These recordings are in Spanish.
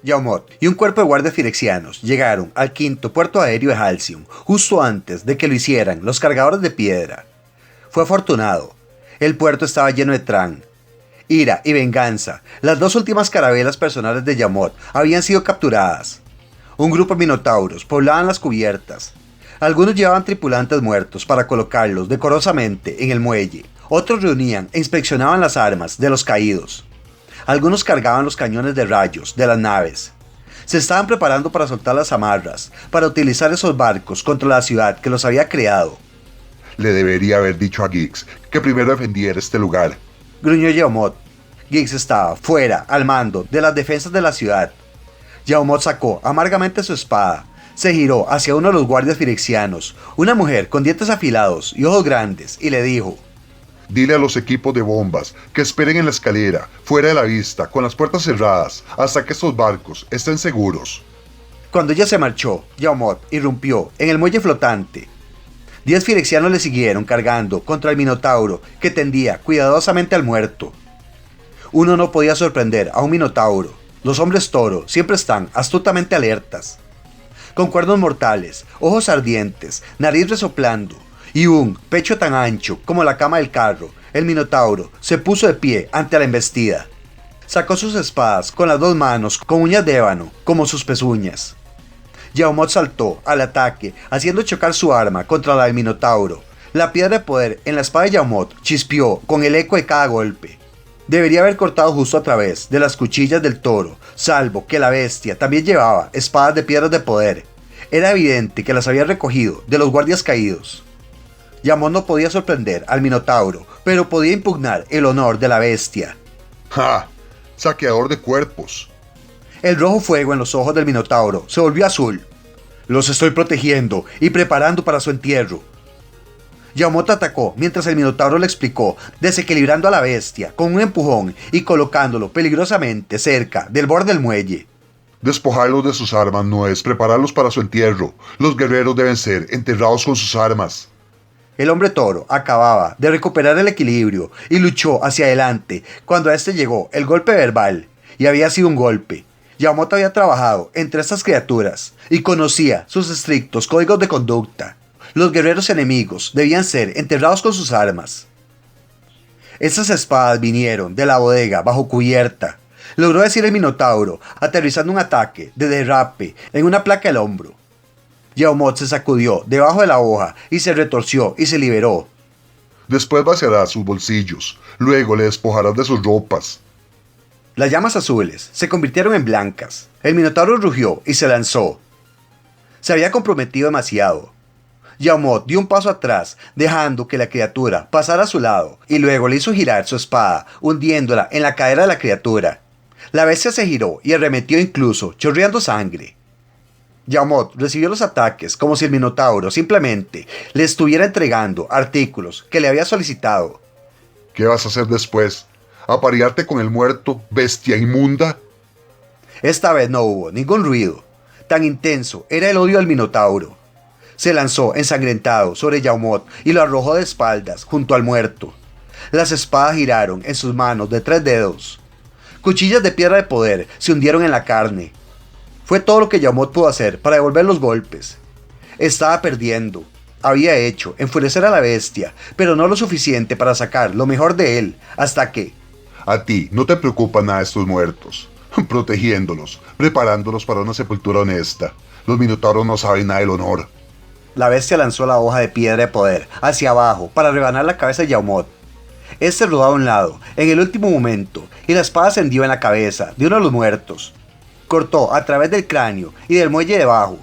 Yaumot y un cuerpo de guardias firexianos llegaron al quinto puerto aéreo de Halcyon justo antes de que lo hicieran los cargadores de piedra. Fue afortunado. El puerto estaba lleno de Tran. Ira y venganza, las dos últimas carabelas personales de Yaumot, habían sido capturadas. Un grupo de minotauros poblaban las cubiertas. Algunos llevaban tripulantes muertos para colocarlos decorosamente en el muelle. Otros reunían e inspeccionaban las armas de los caídos. Algunos cargaban los cañones de rayos de las naves. Se estaban preparando para soltar las amarras, para utilizar esos barcos contra la ciudad que los había creado. Le debería haber dicho a Giggs que primero defendiera este lugar, gruñó Yaumot. Giggs estaba fuera, al mando de las defensas de la ciudad. Yaumot sacó amargamente su espada, se giró hacia uno de los guardias firexianos, una mujer con dientes afilados y ojos grandes, y le dijo: dile a los equipos de bombas que esperen en la escalera, fuera de la vista, con las puertas cerradas, hasta que estos barcos estén seguros. Cuando ella se marchó, Yaumot irrumpió en el muelle flotante. 10 firexianos le siguieron cargando contra el minotauro que tendía cuidadosamente al muerto. Uno no podía sorprender a un minotauro. Los hombres toro siempre están astutamente alertas. Con cuernos mortales, ojos ardientes, nariz resoplando y un pecho tan ancho como la cama del carro, el minotauro se puso de pie ante la embestida. Sacó sus espadas con las dos manos con uñas de ébano como sus pezuñas. Yaumot saltó al ataque, haciendo chocar su arma contra la del minotauro. La piedra de poder en la espada de Yaumot chispeó con el eco de cada golpe. Debería haber cortado justo a través de las cuchillas del toro, salvo que la bestia también llevaba espadas de piedras de poder. Era evidente que las había recogido de los guardias caídos. Yaumot no podía sorprender al minotauro, pero podía impugnar el honor de la bestia. ¡Ja! Saqueador de cuerpos. El rojo fuego en los ojos del minotauro se volvió azul. Los estoy protegiendo y preparando para su entierro. Yaumot atacó mientras el minotauro le explicó, desequilibrando a la bestia con un empujón y colocándolo peligrosamente cerca del borde del muelle. Despojarlos de sus armas no es prepararlos para su entierro. Los guerreros deben ser enterrados con sus armas. El hombre toro acababa de recuperar el equilibrio y luchó hacia adelante cuando a este llegó el golpe verbal, y había sido un golpe. Yaumot había trabajado entre estas criaturas y conocía sus estrictos códigos de conducta. Los guerreros enemigos debían ser enterrados con sus armas. Esas espadas vinieron de la bodega bajo cubierta, logró decir el minotauro, aterrizando un ataque de derrape en una placa del hombro. Yaumot se sacudió debajo de la hoja y se retorció y se liberó. Después vaciará sus bolsillos, luego le despojarás de sus ropas. Las llamas azules se convirtieron en blancas. El minotauro rugió y se lanzó. Se había comprometido demasiado. Yaumot dio un paso atrás, dejando que la criatura pasara a su lado, y luego le hizo girar su espada, hundiéndola en la cadera de la criatura. La bestia se giró y arremetió incluso, chorreando sangre. Yaumot recibió los ataques como si el minotauro simplemente le estuviera entregando artículos que le había solicitado. ¿Qué vas a hacer después? ¿Aparearte con el muerto, bestia inmunda? Esta vez no hubo ningún ruido. Tan intenso era el odio del minotauro. Se lanzó ensangrentado sobre Yaumot y lo arrojó de espaldas junto al muerto. Las espadas giraron en sus manos de 3 dedos. Cuchillas de piedra de poder se hundieron en la carne. Fue todo lo que Yaumot pudo hacer para devolver los golpes. Estaba perdiendo. Había hecho enfurecer a la bestia, pero no lo suficiente para sacar lo mejor de él, hasta que... A ti no te preocupan nada estos muertos. Protegiéndolos, preparándolos para una sepultura honesta. Los minotauros no saben nada del honor. La bestia lanzó la hoja de piedra de poder hacia abajo para rebanar la cabeza de Yaumot. Este rodó a un lado en el último momento y la espada se hendió en la cabeza de uno de los muertos. Cortó a través del cráneo y del muelle debajo.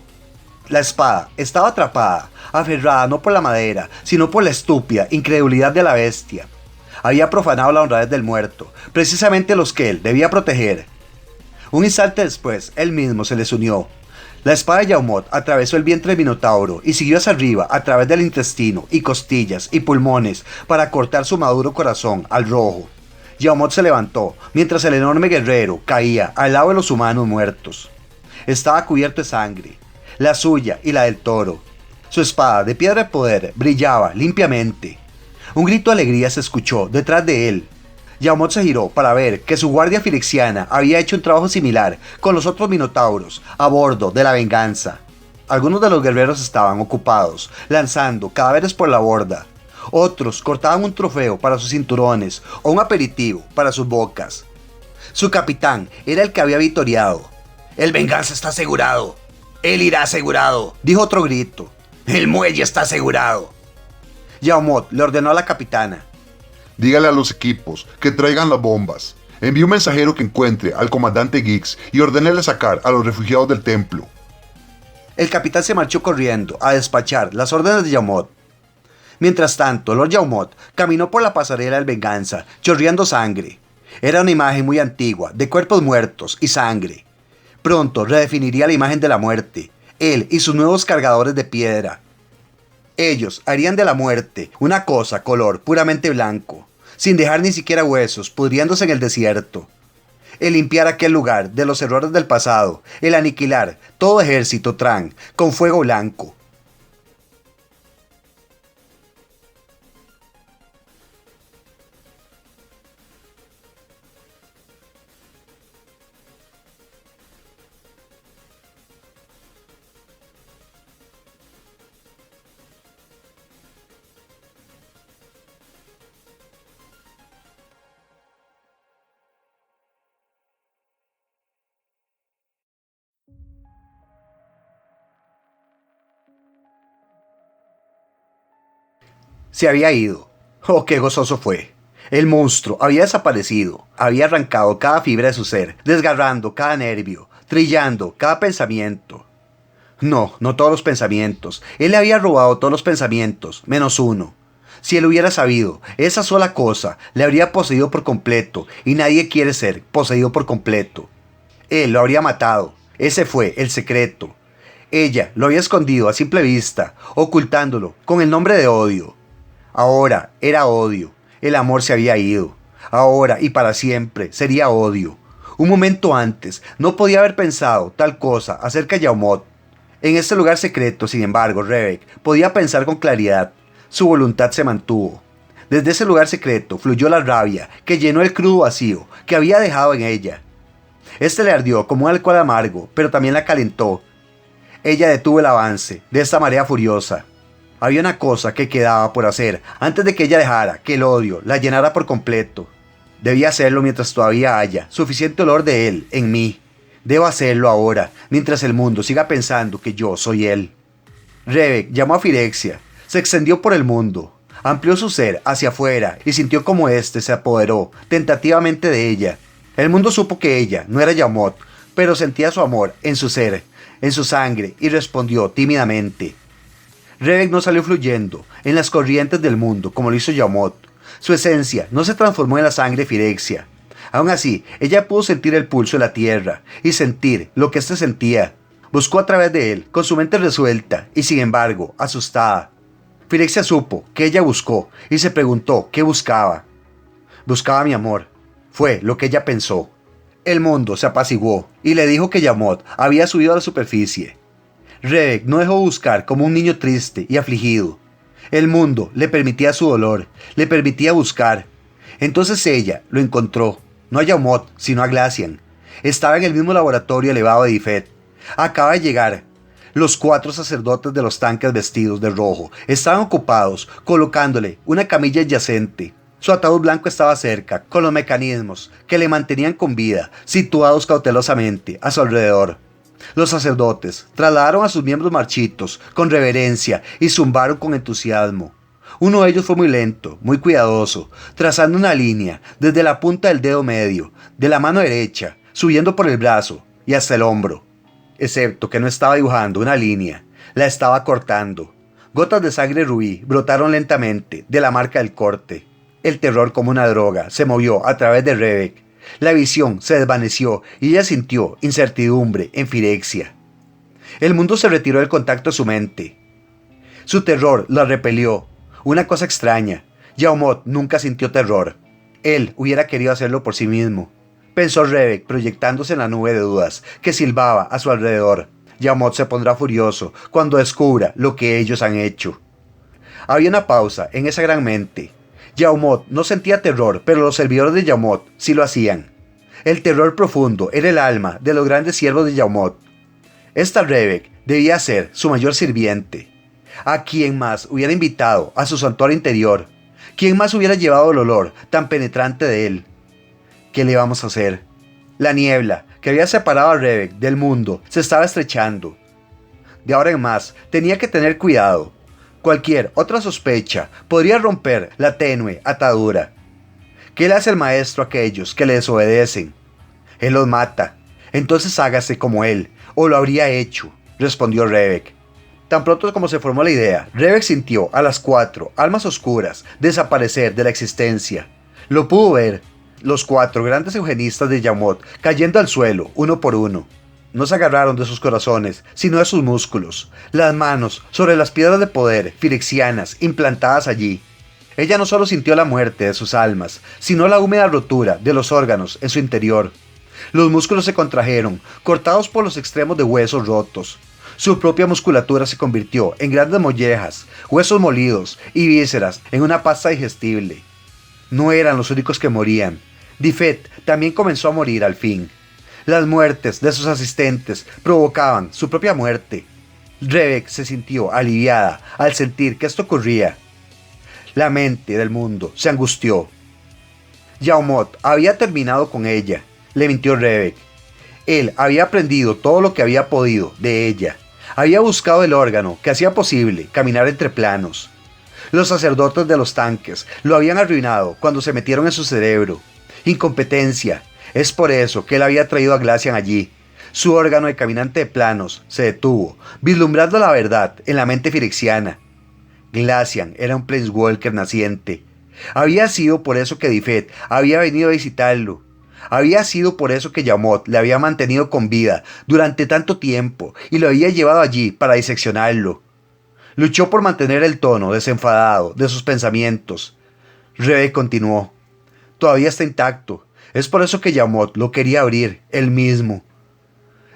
La espada estaba atrapada, aferrada no por la madera, sino por la estúpida incredulidad de la bestia. Había profanado la honradez del muerto, precisamente los que él debía proteger. Un instante después, él mismo se les unió. La espada de Yaumot atravesó el vientre del minotauro y siguió hacia arriba a través del intestino y costillas y pulmones para cortar su maduro corazón al rojo. Yaumot se levantó mientras el enorme guerrero caía al lado de los humanos muertos. Estaba cubierto de sangre, la suya y la del toro. Su espada de piedra de poder brillaba limpiamente. Un grito de alegría se escuchó detrás de él. Yaumot se giró para ver que su guardia firexiana había hecho un trabajo similar con los otros minotauros a bordo de la Venganza. Algunos de los guerreros estaban ocupados lanzando cadáveres por la borda. Otros cortaban un trofeo para sus cinturones o un aperitivo para sus bocas. Su capitán era el que había victoriado. «El Venganza está asegurado. Él irá asegurado», dijo otro grito. «El muelle está asegurado». Yaumot le ordenó a la capitana: Dígale a los equipos que traigan las bombas. Envíe un mensajero que encuentre al comandante Giggs y ordénele sacar a los refugiados del templo. El capitán se marchó corriendo a despachar las órdenes de Yaumot. Mientras tanto, Lord Yaumot caminó por la pasarela del Venganza, chorreando sangre. Era una imagen muy antigua, de cuerpos muertos y sangre. Pronto redefiniría la imagen de la muerte, él y sus nuevos cargadores de piedra. Ellos harían de la muerte una cosa color puramente blanco, sin dejar ni siquiera huesos pudriéndose en el desierto. El limpiar aquel lugar de los errores del pasado, el aniquilar todo ejército Tran con fuego blanco. Se había ido. Oh, qué gozoso fue. El monstruo había desaparecido, había arrancado cada fibra de su ser, desgarrando cada nervio, trillando cada pensamiento. No, no todos los pensamientos. Él le había robado todos los pensamientos, menos uno. Si él hubiera sabido, esa sola cosa le habría poseído por completo, y nadie quiere ser poseído por completo. Él lo habría matado. Ese fue el secreto. Ella lo había escondido a simple vista, ocultándolo con el nombre de odio. Ahora era odio. El amor se había ido. Ahora y para siempre sería odio. Un momento antes no podía haber pensado tal cosa acerca de Yaumot. En este lugar secreto, sin embargo, Rebek podía pensar con claridad. Su voluntad se mantuvo. Desde ese lugar secreto fluyó la rabia que llenó el crudo vacío que había dejado en ella. Este le ardió como un alcohol amargo, pero también la calentó. Ella detuvo el avance de esta marea furiosa. Había una cosa que quedaba por hacer antes de que ella dejara que el odio la llenara por completo. Debía hacerlo mientras todavía haya suficiente olor de él en mí. Debo hacerlo ahora, mientras el mundo siga pensando que yo soy él. Rebek llamó a Firexia, se extendió por el mundo, amplió su ser hacia afuera y sintió como éste se apoderó tentativamente de ella. El mundo supo que ella no era Yaumot, pero sentía su amor en su ser, en su sangre, y respondió tímidamente. Rebek no salió fluyendo en las corrientes del mundo como lo hizo Yaumot. Su esencia no se transformó en la sangre Firexia. Aún así, ella pudo sentir el pulso de la tierra y sentir lo que éste sentía. Buscó a través de él, con su mente resuelta y sin embargo, asustada. Firexia supo que ella buscó y se preguntó qué buscaba. Buscaba mi amor. Fue lo que ella pensó. El mundo se apaciguó y le dijo que Yaumot había subido a la superficie. Rebek no dejó de buscar como un niño triste y afligido. El mundo le permitía su dolor, le permitía buscar. Entonces ella lo encontró, no a Yaumot, sino a Glacian. Estaba en el mismo laboratorio elevado de Ifet. Acaba de llegar. Los 4 sacerdotes de los tanques vestidos de rojo estaban ocupados colocándole una camilla adyacente. Su ataúd blanco estaba cerca, con los mecanismos que le mantenían con vida, situados cautelosamente a su alrededor. Los sacerdotes trasladaron a sus miembros marchitos con reverencia y zumbaron con entusiasmo. Uno de ellos fue muy lento, muy cuidadoso, trazando una línea desde la punta del dedo medio, de la mano derecha, subiendo por el brazo y hasta el hombro. Excepto que no estaba dibujando una línea, la estaba cortando. Gotas de sangre rubí brotaron lentamente de la marca del corte. El terror, como una droga, se movió a través de Rebek. La visión se desvaneció y ella sintió incertidumbre en Firexia. El mundo se retiró del contacto de su mente. Su terror la repelió. Una cosa extraña. Yaumot nunca sintió terror. Él hubiera querido hacerlo por sí mismo. Pensó Rebek proyectándose en la nube de dudas que silbaba a su alrededor. Yaumot se pondrá furioso cuando descubra lo que ellos han hecho. Había una pausa en esa gran mente. Yaumot no sentía terror, pero los servidores de Yaumot sí lo hacían. El terror profundo era el alma de los grandes siervos de Yaumot. Esta Rebek debía ser su mayor sirviente. ¿A quién más hubiera invitado a su santuario interior? ¿Quién más hubiera llevado el olor tan penetrante de él? ¿Qué le íbamos a hacer? La niebla que había separado a Rebek del mundo se estaba estrechando. De ahora en más, tenía que tener cuidado. Cualquier otra sospecha podría romper la tenue atadura. ¿Qué le hace el maestro a aquellos que le desobedecen? Él los mata. Entonces hágase como él, o lo habría hecho, respondió Rebek. Tan pronto como se formó la idea, Rebek sintió a las 4 almas oscuras desaparecer de la existencia. Lo pudo ver, los 4 grandes eugenistas de Yaumot cayendo al suelo, uno por uno. No se agarraron de sus corazones, sino de sus músculos, las manos sobre las piedras de poder firexianas implantadas allí. Ella no solo sintió la muerte de sus almas, sino la húmeda rotura de los órganos en su interior. Los músculos se contrajeron, cortados por los extremos de huesos rotos. Su propia musculatura se convirtió en grandes mollejas, huesos molidos y vísceras en una pasta digestible. No eran los únicos que morían. Difet también comenzó a morir al fin. Las muertes de sus asistentes provocaban su propia muerte. Rebek se sintió aliviada al sentir que esto ocurría. La mente del mundo se angustió. Yaumot había terminado con ella, le mintió Rebek. Él había aprendido todo lo que había podido de ella. Había buscado el órgano que hacía posible caminar entre planos. Los sacerdotes de los tanques lo habían arruinado cuando se metieron en su cerebro. Incompetencia. Es por eso que él había traído a Glacian allí. Su órgano de caminante de planos se detuvo, vislumbrando la verdad en la mente firexiana. Glacian era un Planeswalker naciente. Había sido por eso que Difet había venido a visitarlo. Había sido por eso que Yaumot le había mantenido con vida durante tanto tiempo y lo había llevado allí para diseccionarlo. Luchó por mantener el tono desenfadado de sus pensamientos. Rebek continuó. Todavía está intacto. Es por eso que Yaumot lo quería abrir, él mismo.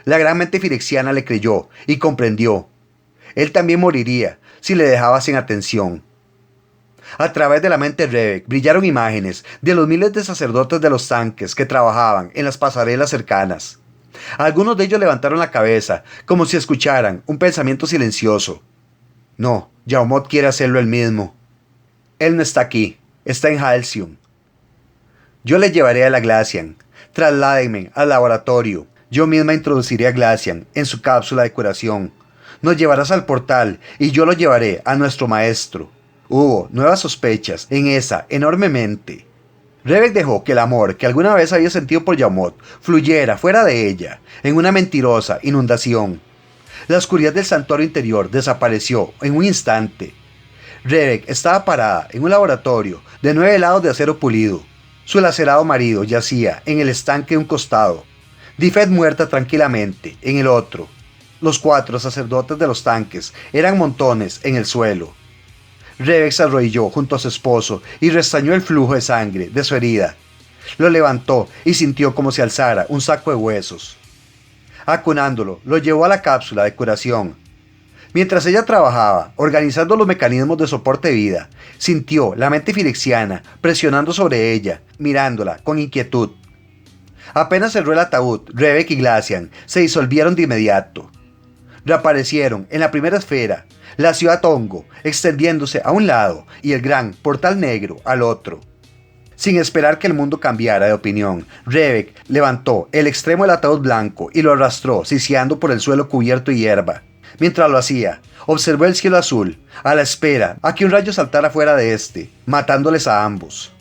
La gran mente firexiana le creyó y comprendió. Él también moriría si le dejaba sin atención. A través de la mente de Rebek brillaron imágenes de los miles de sacerdotes de los tanques que trabajaban en las pasarelas cercanas. Algunos de ellos levantaron la cabeza como si escucharan un pensamiento silencioso. No, Yaumot quiere hacerlo él mismo. Él no está aquí, está en Halcyon. Yo le llevaré a la Glacian. Trasládenme al laboratorio. Yo misma introduciré a Glacian en su cápsula de curación. Nos llevarás al portal y yo lo llevaré a nuestro maestro. Hubo nuevas sospechas en esa enorme mente. Rebek dejó que el amor que alguna vez había sentido por Yaumot fluyera fuera de ella, en una mentirosa inundación. La oscuridad del santuario interior desapareció en un instante. Rebek estaba parada en un laboratorio de 9 lados de acero pulido. Su lacerado marido yacía en el estanque de un costado. Difet muerta tranquilamente en el otro. Los 4 sacerdotes de los tanques eran montones en el suelo. Rebek se arrodilló junto a su esposo y restañó el flujo de sangre de su herida. Lo levantó y sintió como si alzara un saco de huesos. Acunándolo, lo llevó a la cápsula de curación. Mientras ella trabajaba, organizando los mecanismos de soporte de vida, sintió la mente firexiana presionando sobre ella, mirándola con inquietud. Apenas cerró el ataúd, Rebek y Glacian se disolvieron de inmediato. Reaparecieron en la primera esfera, la ciudad Hongo extendiéndose a un lado y el gran portal negro al otro. Sin esperar que el mundo cambiara de opinión, Rebek levantó el extremo del ataúd blanco y lo arrastró, siseando por el suelo cubierto de hierba. Mientras lo hacía, observó el cielo azul, a la espera a que un rayo saltara fuera de este, matándoles a ambos.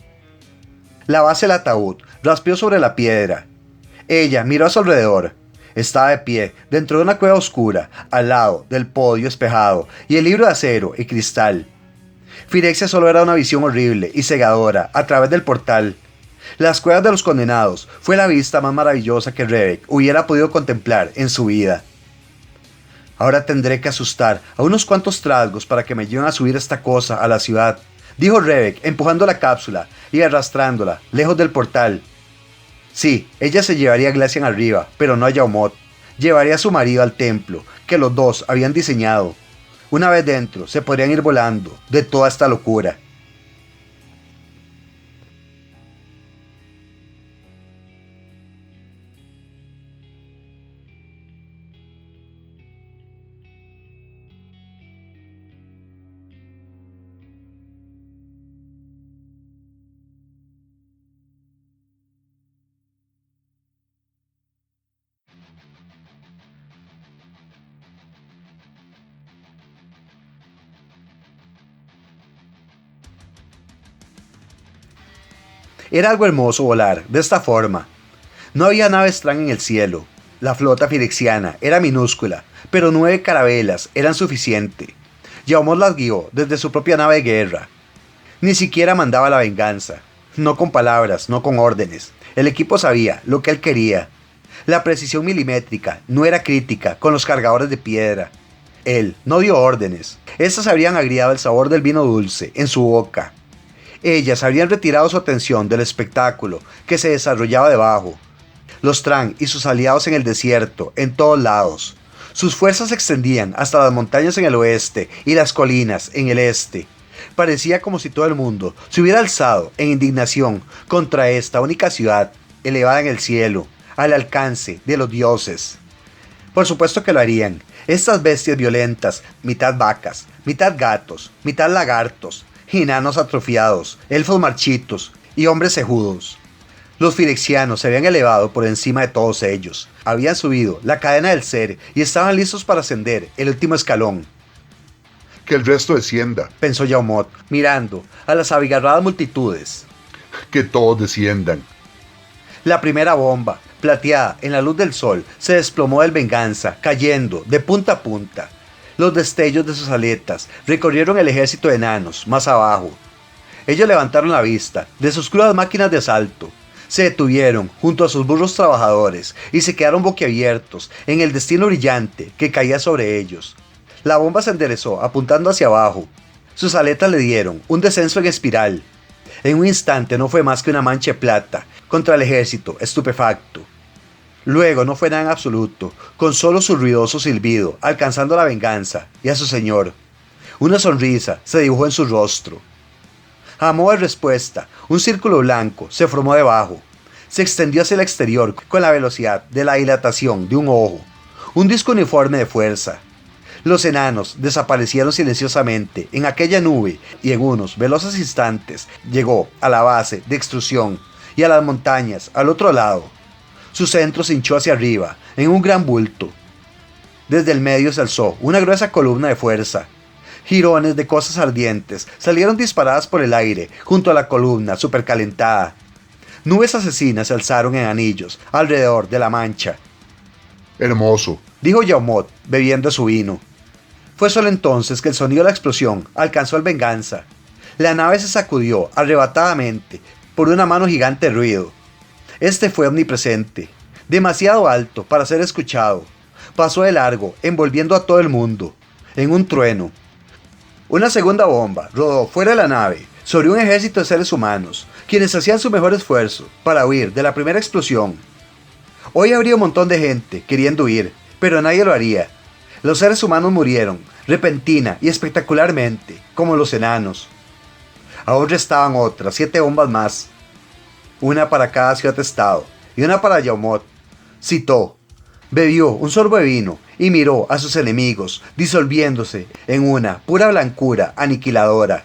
La base del ataúd raspeó sobre la piedra. Ella miró a su alrededor. Estaba de pie dentro de una cueva oscura, al lado del podio espejado y el libro de acero y cristal. Phyrexia solo era una visión horrible y cegadora a través del portal. Las cuevas de los condenados fue la vista más maravillosa que Rebek hubiera podido contemplar en su vida. Ahora tendré que asustar a unos cuantos trasgos para que me lleven a subir esta cosa a la ciudad, dijo Rebek empujando la cápsula y arrastrándola lejos del portal. Sí, ella se llevaría a Glacian arriba, pero no a Yaumot. Llevaría a su marido al templo, que los dos habían diseñado. Una vez dentro, se podrían ir volando de toda esta locura. Era algo hermoso volar de esta forma. No había naves Tran en el cielo. La flota firexiana era minúscula, pero 9 carabelas eran suficiente. Yaumod las guió desde su propia nave de guerra. Ni siquiera mandaba la venganza. No con palabras, no con órdenes. El equipo sabía lo que él quería. La precisión milimétrica no era crítica con los cargadores de piedra. Él no dio órdenes. Estas habrían agriado el sabor del vino dulce en su boca. Ellas habrían retirado su atención del espectáculo que se desarrollaba debajo. Los Tran y sus aliados en el desierto, en todos lados. Sus fuerzas se extendían hasta las montañas en el oeste y las colinas en el este. Parecía como si todo el mundo se hubiera alzado en indignación contra esta única ciudad, elevada en el cielo, al alcance de los dioses. Por supuesto que lo harían. Estas bestias violentas, mitad vacas, mitad gatos, mitad lagartos, enanos atrofiados, elfos marchitos y hombres cejudos. Los firexianos se habían elevado por encima de todos ellos, habían subido la cadena del ser y estaban listos para ascender el último escalón. Que el resto descienda. Pensó Yaumod, mirando a las abigarradas multitudes. Que todos desciendan. La primera bomba, plateada en la luz del sol, se desplomó del Venganza, cayendo de punta a punta. Los destellos de sus aletas recorrieron el ejército de enanos más abajo. Ellos levantaron la vista de sus crudas máquinas de asalto. Se detuvieron junto a sus burros trabajadores y se quedaron boquiabiertos en el destino brillante que caía sobre ellos. La bomba se enderezó apuntando hacia abajo. Sus aletas le dieron un descenso en espiral. En un instante no fue más que una mancha de plata contra el ejército estupefacto. Luego no fue nada en absoluto, con solo su ruidoso silbido, alcanzando a la Venganza y a su señor. Una sonrisa se dibujó en su rostro. A modo de respuesta, un círculo blanco se formó debajo. Se extendió hacia el exterior con la velocidad de la dilatación de un ojo. Un disco uniforme de fuerza. Los enanos desaparecieron silenciosamente en aquella nube y en unos veloces instantes llegó a la base de extrusión y a las montañas al otro lado. Su centro se hinchó hacia arriba en un gran bulto. Desde el medio se alzó una gruesa columna de fuerza. Jirones de cosas ardientes salieron disparadas por el aire junto a la columna supercalentada. Nubes asesinas se alzaron en anillos alrededor de la mancha. Hermoso, dijo Yaumod, bebiendo su vino. Fue solo entonces que el sonido de la explosión alcanzó al Venganza. La nave se sacudió arrebatadamente por una mano gigante de ruido. Este fue omnipresente, demasiado alto para ser escuchado. Pasó de largo, envolviendo a todo el mundo, en un trueno. Una segunda bomba rodó fuera de la nave, sobre un ejército de seres humanos, quienes hacían su mejor esfuerzo para huir de la primera explosión. Hoy habría un montón de gente queriendo huir, pero nadie lo haría. Los seres humanos murieron, repentina y espectacularmente, como los enanos. Aún restaban otras 7 bombas más, una para cada ciudad-estado y una para Yaumod. Citó, bebió un sorbo de vino y miró a sus enemigos, disolviéndose en una pura blancura aniquiladora.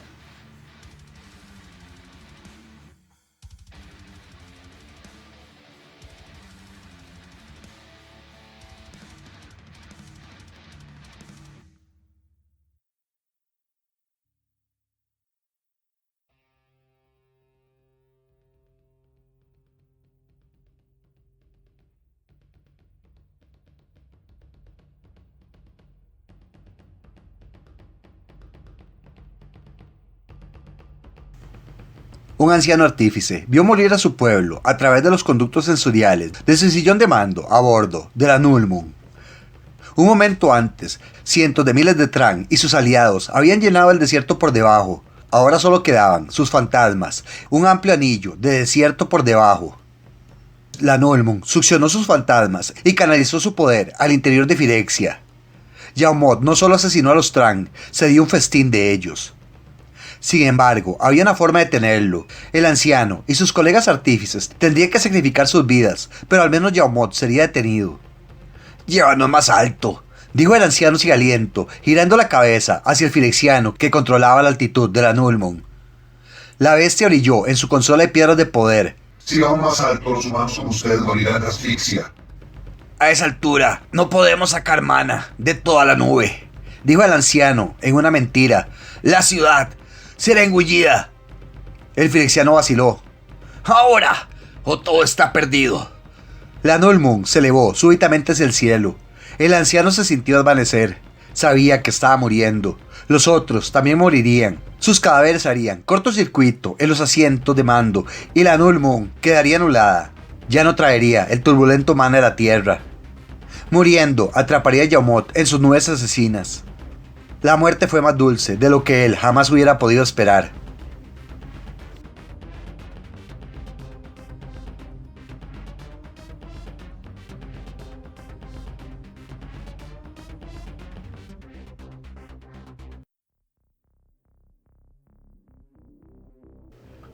Un anciano artífice vio morir a su pueblo a través de los conductos sensoriales de su sillón de mando a bordo de la Nullmoon. Un momento antes, cientos de miles de Tran y sus aliados habían llenado el desierto por debajo. Ahora solo quedaban sus fantasmas, un amplio anillo de desierto por debajo. La Nullmoon succionó sus fantasmas y canalizó su poder al interior de Phyrexia. Yaumod no solo asesinó a los Tran, se dio un festín de ellos. Sin embargo, había una forma de detenerlo. El anciano y sus colegas artífices tendrían que sacrificar sus vidas, pero al menos Yaumod sería detenido. «Llévanos más alto», dijo el anciano sin aliento, girando la cabeza hacia el firexiano que controlaba la altitud de la Nullmoon. La bestia brilló en su consola de piedras de poder. Si van más alto, los humanos como ustedes morirán de asfixia. «A esa altura, no podemos sacar mana de toda la nube», dijo el anciano en una mentira. «La ciudad será engullida». El firexiano vaciló. ¡Ahora! ¡O todo está perdido! La Null se elevó súbitamente hacia el cielo. El anciano se sintió desvanecer. Sabía que estaba muriendo. Los otros también morirían. Sus cadáveres harían cortocircuito en los asientos de mando y la Null quedaría anulada. Ya no traería el turbulento man a la tierra. Muriendo, atraparía a Yaumot en sus nubes asesinas. La muerte fue más dulce de lo que él jamás hubiera podido esperar.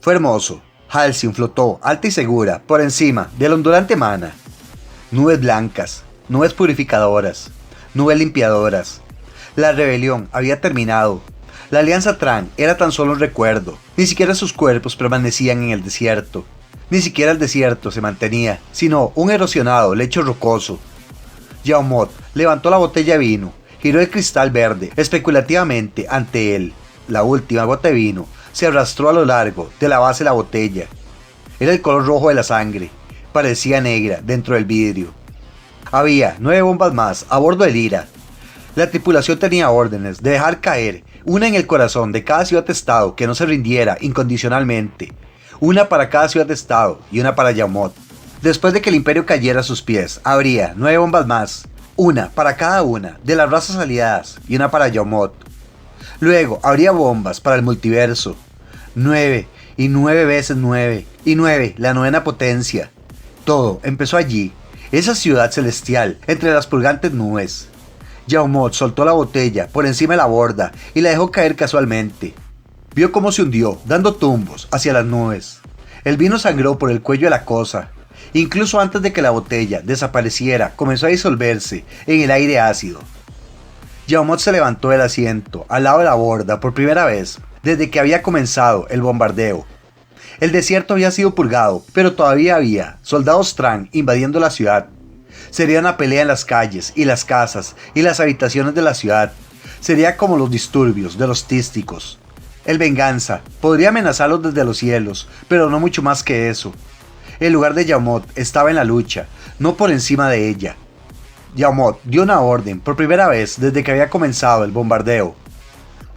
Fue hermoso. Halcyon flotó, alta y segura, por encima de la ondulante mana. Nubes blancas, nubes purificadoras, nubes limpiadoras. La rebelión había terminado. La alianza Tran era tan solo un recuerdo. Ni siquiera sus cuerpos permanecían en el desierto. Ni siquiera el desierto se mantenía, sino un erosionado lecho rocoso. Yaumot levantó la botella de vino, giró el cristal verde especulativamente ante él. La última gota de vino se arrastró a lo largo de la base de la botella. Era el color rojo de la sangre. Parecía negra dentro del vidrio. Había 9 bombas más a bordo del Ira. La tripulación tenía órdenes de dejar caer una en el corazón de cada ciudad-estado que no se rindiera incondicionalmente. Una para cada ciudad-estado y una para Yaumot. Después de que el imperio cayera a sus pies, habría 9 bombas más. Una para cada una de las razas aliadas y una para Yaumot. Luego habría bombas para el multiverso. 9 y 9 veces 9 y 9, la novena potencia. Todo empezó allí, esa ciudad celestial entre las purgantes nubes. Yaumot soltó la botella por encima de la borda y la dejó caer casualmente. Vio cómo se hundió, dando tumbos hacia las nubes. El vino sangró por el cuello de la cosa. Incluso antes de que la botella desapareciera, comenzó a disolverse en el aire ácido. Yaumot se levantó del asiento, al lado de la borda, por primera vez, desde que había comenzado el bombardeo. El desierto había sido purgado, pero todavía había soldados Tran invadiendo la ciudad. Sería una pelea en las calles, y las casas, y las habitaciones de la ciudad. Sería como los disturbios de los tísticos. El Venganza podría amenazarlos desde los cielos, pero no mucho más que eso. El lugar de Yaumot estaba en la lucha, no por encima de ella. Yaumot dio una orden por primera vez desde que había comenzado el bombardeo.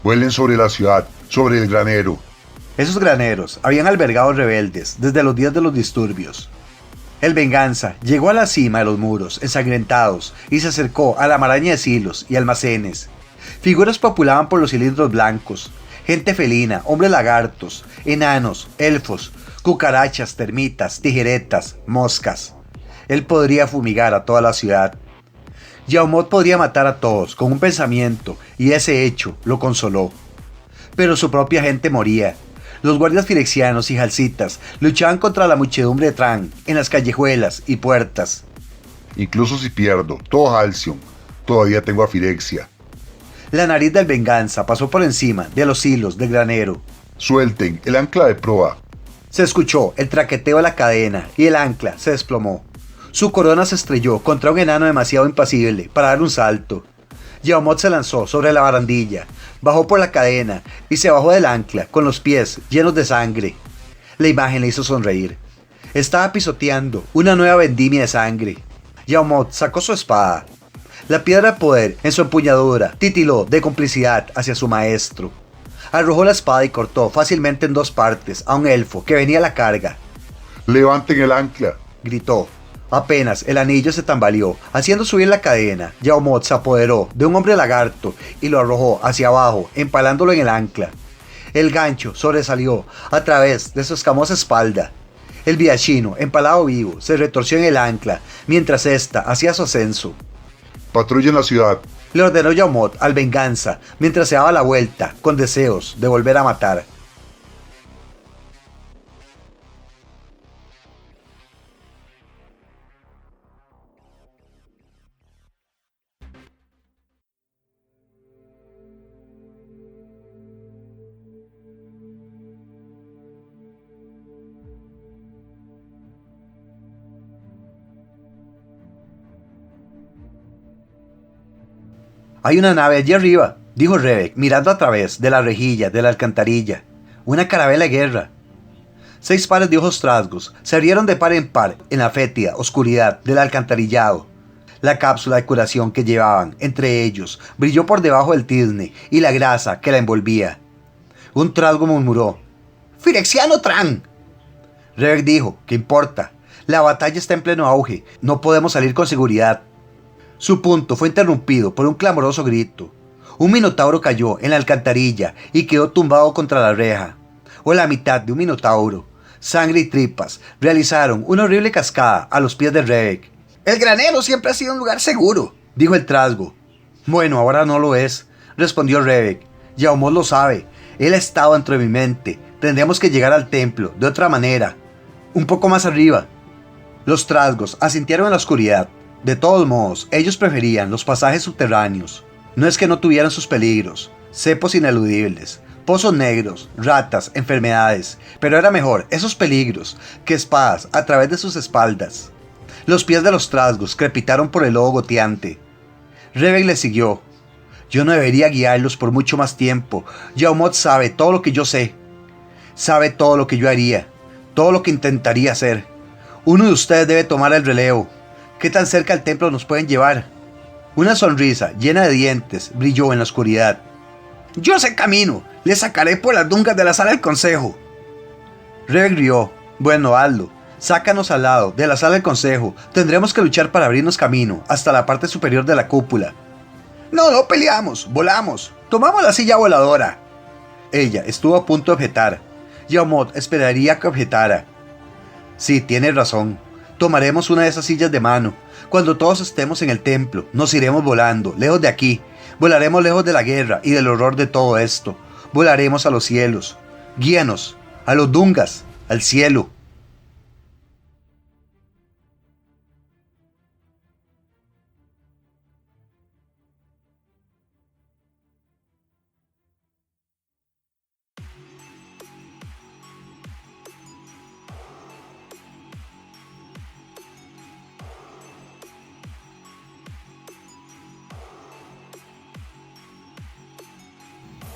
Vuelen sobre la ciudad, sobre el granero. Esos graneros habían albergado rebeldes desde los días de los disturbios. El Venganza llegó a la cima de los muros ensangrentados y se acercó a la maraña de silos y almacenes. Figuras populaban por los cilindros blancos, gente felina, hombres lagartos, enanos, elfos, cucarachas, termitas, tijeretas, moscas. Él podría fumigar a toda la ciudad. Yaumot podría matar a todos con un pensamiento, y ese hecho lo consoló. Pero su propia gente moría. Los guardias firexianos y jalcitas luchaban contra la muchedumbre de Tran en las callejuelas y puertas. Incluso si pierdo todo Halcyon, todavía tengo a Firexia. La nariz del Venganza pasó por encima de los hilos del granero. Suelten el ancla de proa. Se escuchó el traqueteo de la cadena y el ancla se desplomó. Su corona se estrelló contra un enano demasiado impasible para dar un salto. Yaumot se lanzó sobre la barandilla, bajó por la cadena y se bajó del ancla con los pies llenos de sangre. La imagen le hizo sonreír. Estaba pisoteando una nueva vendimia de sangre. Yaumot sacó su espada. La piedra de poder en su empuñadura titiló de complicidad hacia su maestro. Arrojó la espada y cortó fácilmente en 2 partes a un elfo que venía a la carga. ¡Levanten el ancla!, gritó. Apenas el anillo se tambaleó, haciendo subir la cadena, Yaumot se apoderó de un hombre lagarto y lo arrojó hacia abajo, empalándolo en el ancla. El gancho sobresalió a través de su escamosa espalda. El viachino, empalado vivo, se retorció en el ancla, mientras ésta hacía su ascenso. Patrullen la ciudad, le ordenó Yaumot al Venganza, mientras se daba la vuelta, con deseos de volver a matar. Hay una nave allí arriba, dijo Rebek, mirando a través de la rejilla de la alcantarilla. Una carabela de guerra. 6 pares de ojos trasgos se abrieron de par en par en la fétida oscuridad del alcantarillado. La cápsula de curación que llevaban entre ellos brilló por debajo del tizne y la grasa que la envolvía. Un trasgo murmuró: «¡Firexiano Tran!». Revek dijo: «¿Qué importa? La batalla está en pleno auge, no podemos salir con seguridad». Su punto fue interrumpido por un clamoroso grito. Un minotauro cayó en la alcantarilla y quedó tumbado contra la reja. O la mitad de un minotauro. Sangre y tripas realizaron una horrible cascada a los pies de Revek. «El granero siempre ha sido un lugar seguro», dijo el trasgo. «Bueno, ahora no lo es», respondió Revek. «Yaumot lo sabe. Él ha estado dentro de mi mente. Tendremos que llegar al templo de otra manera. Un poco más arriba». Los trasgos asintieron en la oscuridad. De todos modos, ellos preferían los pasajes subterráneos. No es que no tuvieran sus peligros, cepos ineludibles, pozos negros, ratas, enfermedades, pero era mejor esos peligros que espadas a través de sus espaldas. Los pies de los trasgos crepitaron por el lodo goteante. Revek le siguió. «Yo no debería guiarlos por mucho más tiempo. Yaumot sabe todo lo que yo sé. Sabe todo lo que yo haría, todo lo que intentaría hacer. Uno de ustedes debe tomar el relevo. ¿Qué tan cerca al templo nos pueden llevar?». Una sonrisa llena de dientes brilló en la oscuridad. «Yo sé camino. Le sacaré por las dungas de la sala del consejo». Revek rió. «Bueno, hazlo. Sácanos al lado de la sala del consejo. Tendremos que luchar para abrirnos camino hasta la parte superior de la cúpula». «No peleamos. Volamos. Tomamos la silla voladora». Ella estuvo a punto de objetar. Yaumot esperaría que objetara. «Sí, tienes razón. Tomaremos una de esas sillas de mano. Cuando todos estemos en el templo, nos iremos volando, lejos de aquí. Volaremos lejos de la guerra y del horror de todo esto. Volaremos a los cielos. Guíanos, a los dungas, al cielo».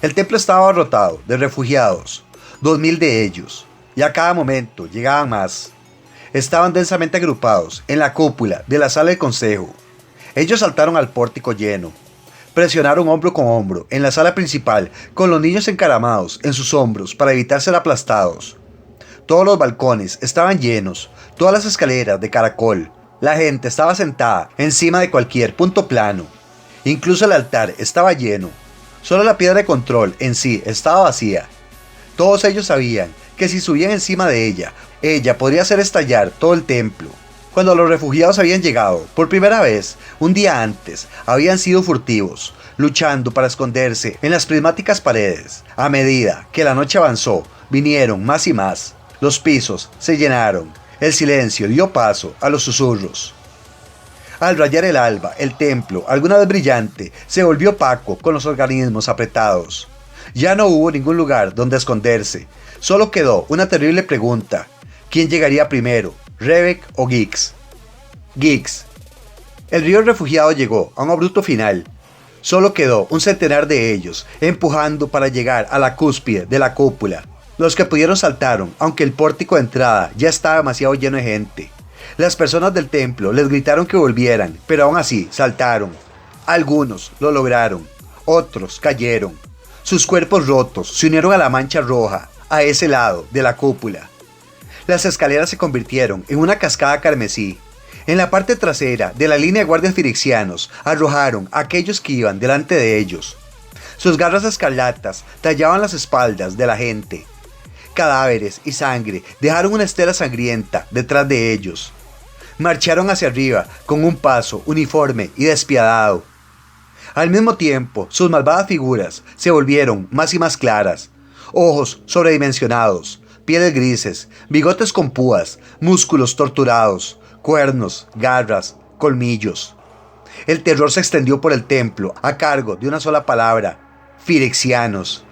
El templo estaba abarrotado de refugiados, 2000 de ellos, y a cada momento llegaban más. Estaban densamente agrupados en la cúpula de la sala de consejo. Ellos saltaron al pórtico lleno, presionaron hombro con hombro en la sala principal con los niños encaramados en sus hombros para evitar ser aplastados. Todos los balcones estaban llenos, todas las escaleras de caracol. La gente estaba sentada encima de cualquier punto plano. Incluso el altar estaba lleno. Solo la piedra de control en sí estaba vacía. Todos ellos sabían que si subían encima de ella podría hacer estallar todo el templo. Cuando los refugiados habían llegado, por primera vez, un día antes, habían sido furtivos, luchando para esconderse en las prismáticas paredes. A medida que la noche avanzó, vinieron más y más. Los pisos se llenaron. El silencio dio paso a los susurros. Al rayar el alba, el templo, alguna vez brillante, se volvió opaco con los organismos apretados. Ya no hubo ningún lugar donde esconderse. Solo quedó una terrible pregunta. ¿Quién llegaría primero, Revek o Gix? Gix. El río refugiado llegó a un abrupto final. Solo quedó un centenar de ellos, empujando para llegar a la cúspide de la cúpula. Los que pudieron saltaron, aunque el pórtico de entrada ya estaba demasiado lleno de gente. Las personas del templo les gritaron que volvieran, pero aún así saltaron. Algunos lo lograron, otros cayeron. Sus cuerpos rotos se unieron a la mancha roja, a ese lado de la cúpula. Las escaleras se convirtieron en una cascada carmesí. En la parte trasera de la línea de guardias firexianos arrojaron a aquellos que iban delante de ellos. Sus garras escarlatas tallaban las espaldas de la gente. Cadáveres y sangre dejaron una estela sangrienta detrás de ellos. Marcharon hacia arriba con un paso uniforme y despiadado. Al mismo tiempo, sus malvadas figuras se volvieron más y más claras. Ojos sobredimensionados, pieles grises, bigotes con púas, músculos torturados, cuernos, garras, colmillos. El terror se extendió por el templo a cargo de una sola palabra: firexianos.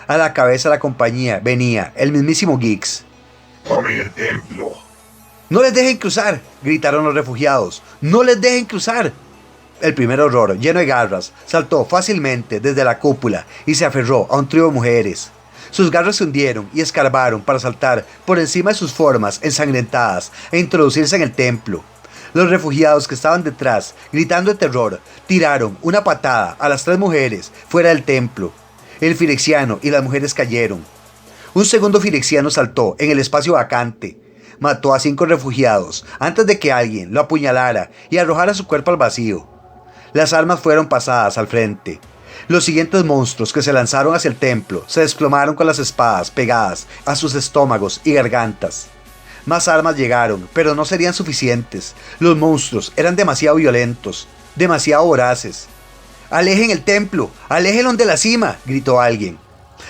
A la cabeza de la compañía venía el mismísimo Gix. ¡Tomen el templo! ¡No les dejen cruzar!, gritaron los refugiados. ¡No les dejen cruzar! El primer horror, lleno de garras, saltó fácilmente desde la cúpula y se aferró a un trío de mujeres. Sus garras se hundieron y escarbaron para saltar por encima de sus formas ensangrentadas e introducirse en el templo. Los refugiados que estaban detrás, gritando de terror, tiraron una patada a las 3 mujeres fuera del templo. El firexiano y las mujeres cayeron. Un segundo firexiano saltó en el espacio vacante. Mató a 5 refugiados antes de que alguien lo apuñalara y arrojara su cuerpo al vacío. Las armas fueron pasadas al frente. Los siguientes monstruos que se lanzaron hacia el templo se desplomaron con las espadas pegadas a sus estómagos y gargantas. Más armas llegaron, pero no serían suficientes. Los monstruos eran demasiado violentos, demasiado voraces. ¡Alejen el templo! ¡Aléjenlo de la cima!, gritó alguien.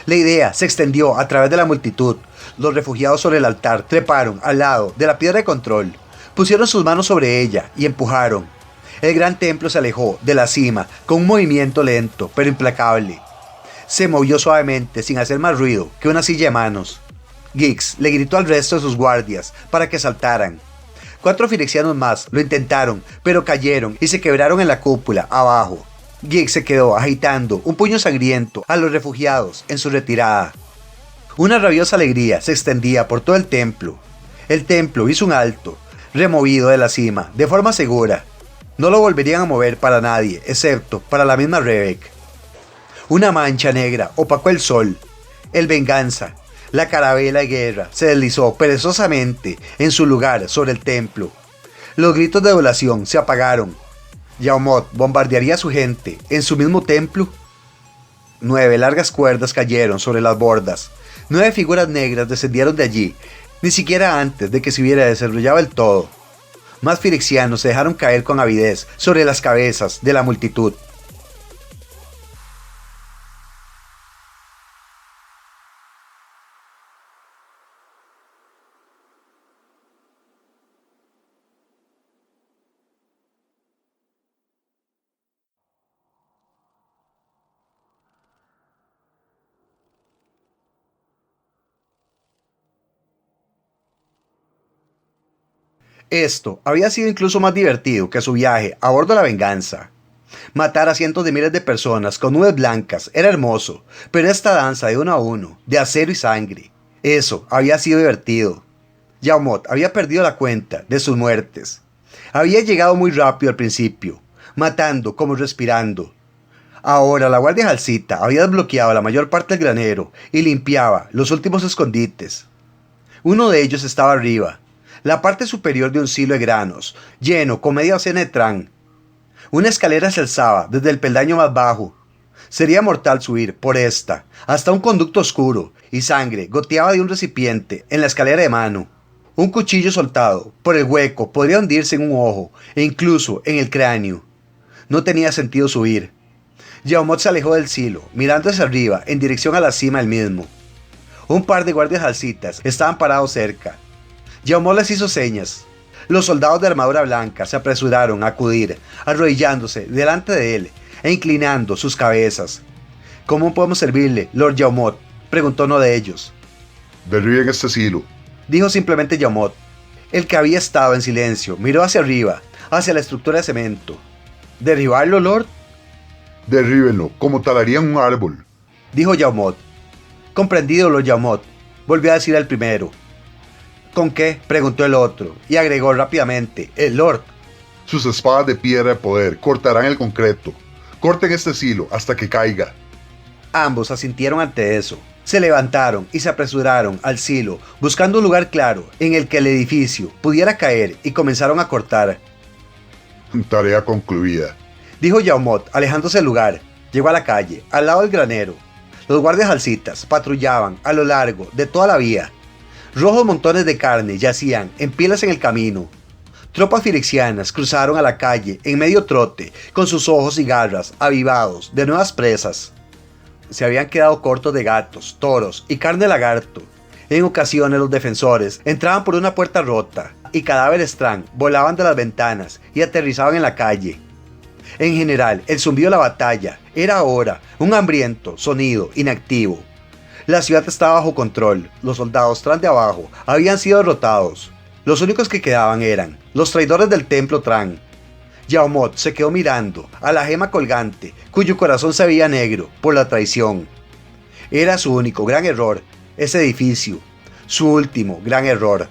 La idea se extendió a través de la multitud. Los refugiados sobre el altar treparon al lado de la piedra de control, pusieron sus manos sobre ella y empujaron. El gran templo se alejó de la cima con un movimiento lento pero implacable. Se movió suavemente sin hacer más ruido que una silla de manos. Gix le gritó al resto de sus guardias para que saltaran. 4 firexianos más lo intentaron, pero cayeron y se quebraron en la cúpula abajo. Gix se quedó agitando un puño sangriento a los refugiados en su retirada. Una rabiosa alegría se extendía por todo el templo. El templo hizo un alto, removido de la cima, de forma segura. No lo volverían a mover para nadie, excepto para la misma Rebek. Una mancha negra opacó el sol. El Venganza, la carabela de guerra, se deslizó perezosamente en su lugar sobre el templo. Los gritos de adulación se apagaron. Yaumot bombardearía a su gente en su mismo templo. 9 largas cuerdas cayeron sobre las bordas. 9 figuras negras descendieron de allí, ni siquiera antes de que se hubiera desarrollado el todo. Más firexianos se dejaron caer con avidez sobre las cabezas de la multitud. Esto había sido incluso más divertido que su viaje a bordo de la Venganza. Matar a cientos de miles de personas con nubes blancas era hermoso, pero esta danza de 1 a 1, de acero y sangre, eso había sido divertido. Yaumot había perdido la cuenta de sus muertes. Había llegado muy rápido al principio, matando como respirando. Ahora la guardia jalcita había desbloqueado la mayor parte del granero y limpiaba los últimos escondites. Uno de ellos estaba arriba, la parte superior de un silo de granos, lleno con media docena de tran. Una escalera se alzaba desde el peldaño más bajo. Sería mortal subir por esta, hasta un conducto oscuro, y sangre goteaba de un recipiente en la escalera de mano. Un cuchillo soltado por el hueco podría hundirse en un ojo, e incluso en el cráneo. No tenía sentido subir. Yaumot se alejó del silo, mirando hacia arriba en dirección a la cima del mismo. Un par de guardias jalcitas estaban parados cerca. Yaumot les hizo señas. Los soldados de armadura blanca se apresuraron a acudir, arrodillándose delante de él e inclinando sus cabezas. ¿Cómo podemos servirle, Lord Yaumot?, preguntó uno de ellos. Derriben este silo, dijo simplemente Yaumot. El que había estado en silencio miró hacia arriba, hacia la estructura de cemento. ¿Derribarlo, Lord?, derríbenlo, como talarían un árbol, dijo Yaumot. Comprendido, Lord Yaumot, volvió a decir el primero. ¿Con qué?, preguntó el otro, y agregó rápidamente, el Lord. Sus espadas de piedra de poder cortarán el concreto. Corten este silo hasta que caiga. Ambos asintieron ante eso. Se levantaron y se apresuraron al silo, buscando un lugar claro en el que el edificio pudiera caer, y comenzaron a cortar. Tarea concluida, dijo Yaumot, alejándose del lugar. Llegó a la calle, al lado del granero. Los guardias jalcitas patrullaban a lo largo de toda la vía. Rojos montones de carne yacían en pilas en el camino. Tropas firexianas cruzaron a la calle en medio trote, con sus ojos y garras avivados de nuevas presas. Se habían quedado cortos de gatos, toros y carne de lagarto. En ocasiones los defensores entraban por una puerta rota y cadáveres tran volaban de las ventanas y aterrizaban en la calle. En general, el zumbido de la batalla era ahora un hambriento sonido inactivo. La ciudad estaba bajo control. Los soldados tran de abajo habían sido derrotados. Los únicos que quedaban eran los traidores del templo Tran. Yaumot se quedó mirando a la gema colgante, cuyo corazón se veía negro por la traición. Era su único gran error, ese edificio. Su último gran error.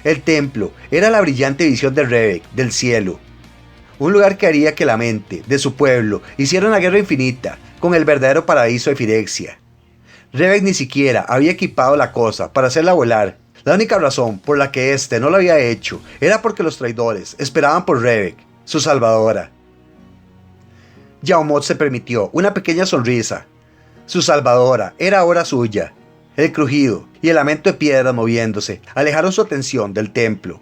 El templo era la brillante visión de Revek del cielo. Un lugar que haría que la mente de su pueblo hiciera una guerra infinita con el verdadero paraíso de Firexia. Revek ni siquiera había equipado la cosa para hacerla volar. La única razón por la que éste no lo había hecho era porque los traidores esperaban por Revek, su salvadora. Yaumot se permitió una pequeña sonrisa. Su salvadora era ahora suya. El crujido y el lamento de piedras moviéndose alejaron su atención del templo.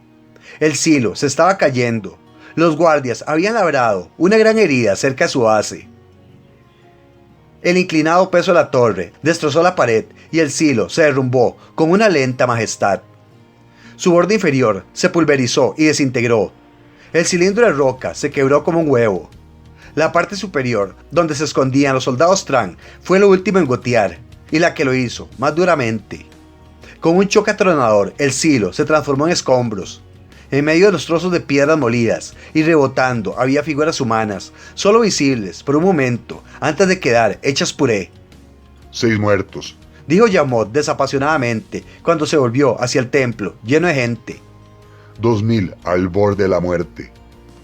El silo se estaba cayendo. Los guardias habían labrado una gran herida cerca de su base. El inclinado peso de la torre destrozó la pared y el silo se derrumbó con una lenta majestad. Su borde inferior se pulverizó y desintegró. El cilindro de roca se quebró como un huevo. La parte superior, donde se escondían los soldados Tran, fue lo último en gotear, y la que lo hizo más duramente. Con un choque atronador, el silo se transformó en escombros. En medio de los trozos de piedras molidas y rebotando había figuras humanas, solo visibles por un momento antes de quedar hechas puré. 6 muertos, Dijo Yaumot desapasionadamente cuando se volvió hacia el templo, lleno de gente. 2000 al borde de la muerte.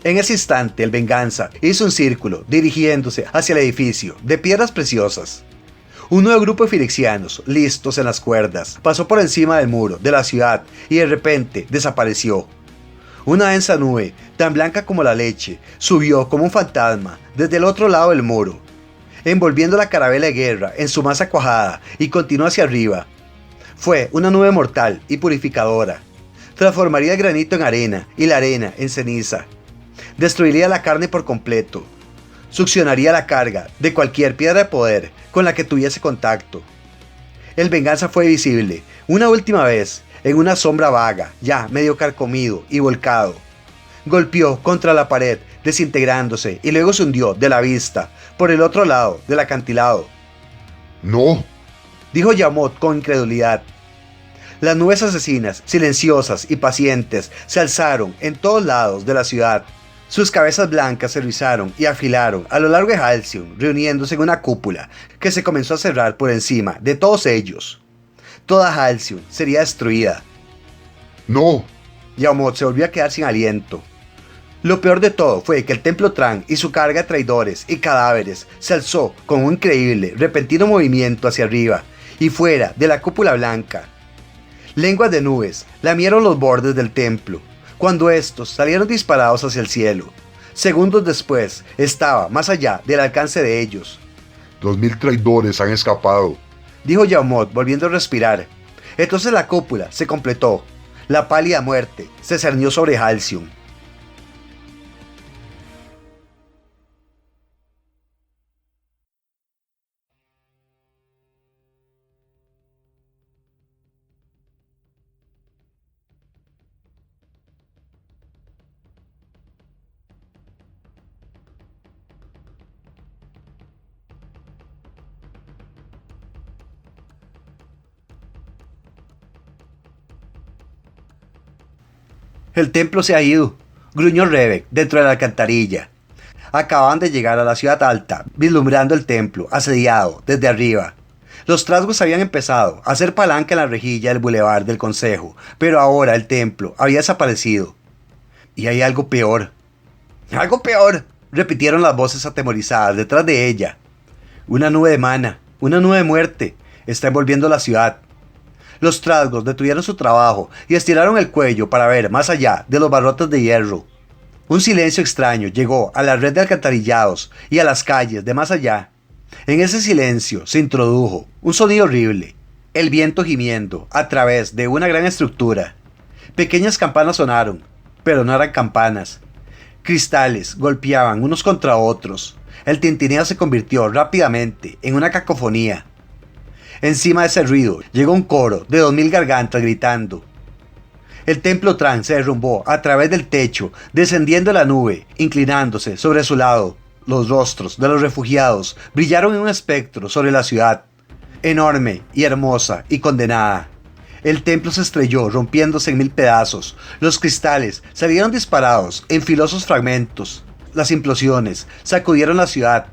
En ese instante, el Venganza hizo un círculo, dirigiéndose hacia el edificio, de piedras preciosas. Un nuevo grupo de firexianos, listos en las cuerdas, pasó por encima del muro de la ciudad y de repente desapareció. Una densa nube, tan blanca como la leche, subió como un fantasma desde el otro lado del muro, envolviendo la carabela de guerra en su masa cuajada y continuó hacia arriba. Fue una nube mortal y purificadora. Transformaría el granito en arena y la arena en ceniza. Destruiría la carne por completo. Succionaría la carga de cualquier piedra de poder con la que tuviese contacto. El Venganza fue visible una última vez en una sombra vaga, ya medio carcomido y volcado. Golpeó contra la pared, desintegrándose, y luego se hundió de la vista por el otro lado del acantilado. ¡No! Dijo Yaumot con incredulidad. Las nubes asesinas, silenciosas y pacientes, se alzaron en todos lados de la ciudad. Sus cabezas blancas se rizaron y afilaron a lo largo de Halcyon, reuniéndose en una cúpula que se comenzó a cerrar por encima de todos ellos. Toda Halcyon sería destruida. ¡No! Yaumot se volvió a quedar sin aliento. Lo peor de todo fue que el templo Tran y su carga de traidores y cadáveres se alzó con un increíble, repentino movimiento hacia arriba y fuera de la cúpula blanca. Lenguas de nubes lamieron los bordes del templo, cuando estos salieron disparados hacia el cielo. Segundos después, estaba más allá del alcance de ellos. 2000 traidores han escapado. Dijo Yaumot volviendo a respirar. Entonces la cúpula se completó. La pálida muerte se cernió sobre Halcyon. El templo se ha ido, gruñó Revek dentro de la alcantarilla. Acababan de llegar a la ciudad alta, vislumbrando el templo, asediado desde arriba. Los trasgos habían empezado a hacer palanca en la rejilla del bulevar del Consejo, pero ahora el templo había desaparecido. Y hay algo peor. ¡Algo peor!, repitieron las voces atemorizadas detrás de ella. Una nube de mana, una nube de muerte, está envolviendo la ciudad. Los trasgos detuvieron su trabajo y estiraron el cuello para ver más allá de los barrotes de hierro. Un silencio extraño llegó a la red de alcantarillados y a las calles de más allá. En ese silencio se introdujo un sonido horrible, el viento gimiendo a través de una gran estructura. Pequeñas campanas sonaron, pero no eran campanas. Cristales golpeaban unos contra otros. El tintineo se convirtió rápidamente en una cacofonía. Encima de ese ruido llegó un coro de 2000 gargantas gritando. El templo Tran se derrumbó a través del techo, descendiendo la nube, inclinándose sobre su lado. Los rostros de los refugiados brillaron en un espectro sobre la ciudad, enorme y hermosa y condenada. El templo se estrelló, rompiéndose en 1000 pedazos. Los cristales salieron disparados en filosos fragmentos. Las implosiones sacudieron la ciudad.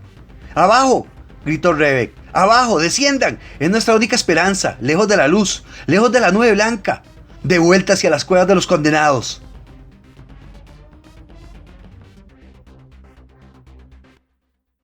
¡Abajo!, gritó Revek, ¡Abajo! ¡Desciendan! Es nuestra única esperanza, lejos de la luz, lejos de la nube blanca, de vuelta hacia las cuevas de los condenados.